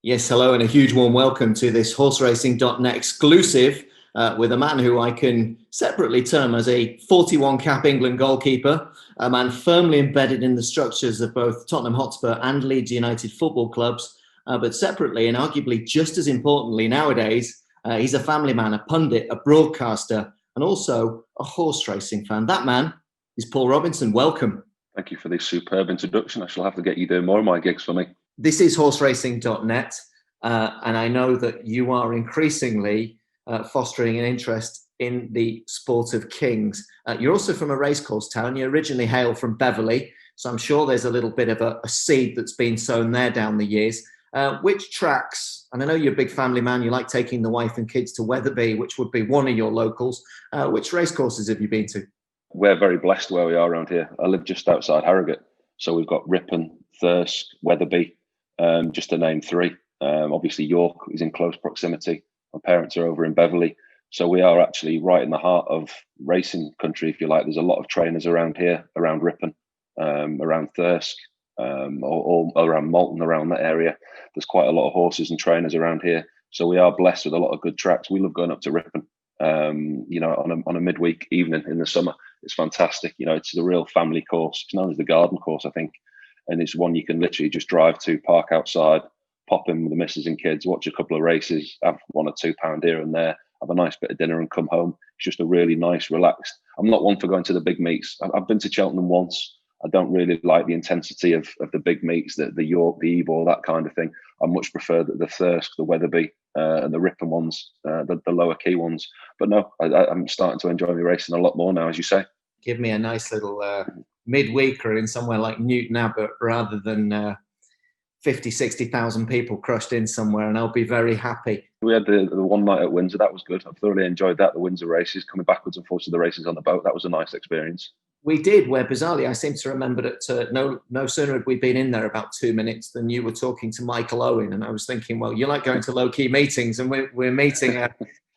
Yes, hello, and a huge warm welcome to this horseracing.net exclusive with a man who I can separately term as a 41 cap England goalkeeper, a man firmly embedded in the structures of both Tottenham Hotspur and Leeds United football clubs, but separately and arguably just as importantly nowadays, he's a family man, a pundit, a broadcaster, and also a horse racing fan. That man is Paul Robinson. Welcome. Thank you for this superb introduction. I shall have to get you doing more of my gigs for me. This is horseracing.net, and I know that you are increasingly fostering an interest in the sport of kings. You're also from a racecourse town. You originally hail from Beverley, so I'm sure there's a little bit of a seed that's been sown there down the years. Which tracks, and I know you're a big family man, you like taking the wife and kids to Wetherby, which would be one of your locals. Which racecourses have you been to? We're very blessed where we are around here. I live just outside Harrogate, so we've got Ripon, Thirsk, Wetherby, just to name three. Obviously York is in close proximity. My parents are over in Beverley, so we are actually right in the heart of racing country, if you like. There's a lot of trainers around here, around Ripon, around Thirsk, all around Malton, around that area. There's quite a lot of horses and trainers around here, so we are blessed with a lot of good tracks. We love going up to Ripon, on a midweek evening in the summer. It's fantastic. It's the real family course. It's known as the garden course, I think. And it's one you can literally just drive to, park outside, pop in with the missus and kids, watch a couple of races, have £1 or £2 here and there, have a nice bit of dinner and come home. It's just a really nice, relaxed. I'm not one for going to the big meets. I've been to Cheltenham once. I don't really like the intensity of the big meets, the York, the Ebor, that kind of thing. I much prefer the Thirsk, the Wetherby, and the Ripon ones, the lower key ones. But no, I'm starting to enjoy my racing a lot more now, as you say. Give me a nice little midweeker in somewhere like Newton Abbot rather than 50, 60,000 people crushed in somewhere, and I'll be very happy. We had the one night at Windsor. That was good. I've thoroughly enjoyed that. The Windsor races, coming backwards and forwards to the races on the boat. That was a nice experience. We did, where bizarrely I seem to remember that no sooner had we been in there about 2 minutes than you were talking to Michael Owen, and I was thinking, well, you like going to low-key meetings, and we're meeting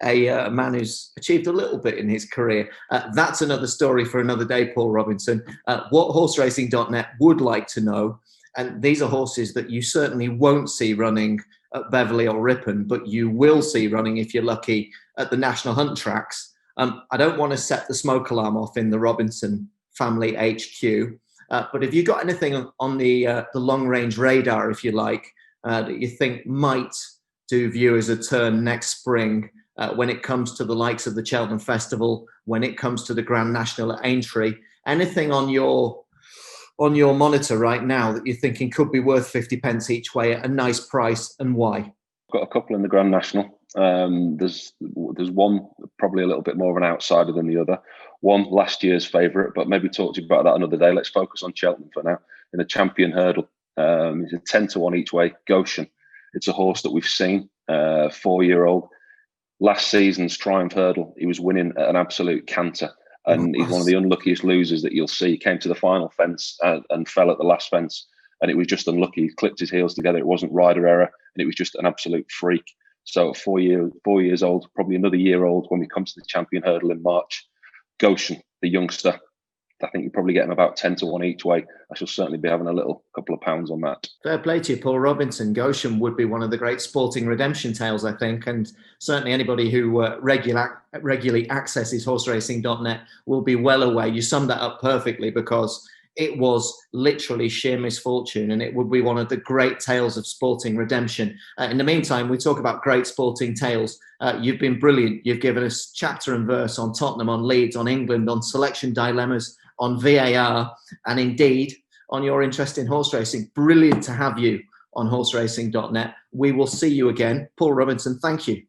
a man who's achieved a little bit in his career. That's another story for another day, Paul Robinson. What horseracing.net would like to know, and these are horses that you certainly won't see running at Beverley or Ripon, but you will see running, if you're lucky, at the National Hunt tracks. I don't want to set the smoke alarm off in the Robinson family HQ, but have you got anything on the long-range radar, if you like, that you think might do viewers a turn next spring when it comes to the likes of the Cheltenham Festival, when it comes to the Grand National at Aintree? Anything on your monitor right now that you're thinking could be worth 50p each way at a nice price, and why? I've got a couple in the Grand National. There's one probably a little bit more of an outsider than the other. One last year's favourite, but maybe talk to you about that another day. Let's focus on Cheltenham for now. In the Champion Hurdle, it's a 10-1 each way. Goshen. It's a horse that we've seen, 4-year-old. Last season's Triumph Hurdle, he was winning at an absolute canter. And he's one of the unluckiest losers that you'll see. He came to the final fence and fell at the last fence. And it was just unlucky. He clipped his heels together. It wasn't rider error. And it was just an absolute freak. So 4 years old, probably another year old when we come to the Champion Hurdle in March. Goshen, the youngster. I think you probably get him about 10-1 each way. I shall certainly be having a couple of pounds on that. Fair play to you, Paul Robinson. Goshen would be one of the great sporting redemption tales, I think, and certainly anybody who regularly accesses horseracing.net will be well aware. You summed that up perfectly, because it was literally sheer misfortune, and it would be one of the great tales of sporting redemption. In the meantime, we talk about great sporting tales. You've been brilliant. You've given us chapter and verse on Tottenham, on Leeds, on England, on selection dilemmas, on VAR, and indeed on your interest in horse racing. Brilliant to have you on horseracing.net. We will see you again. Paul Robinson, thank you.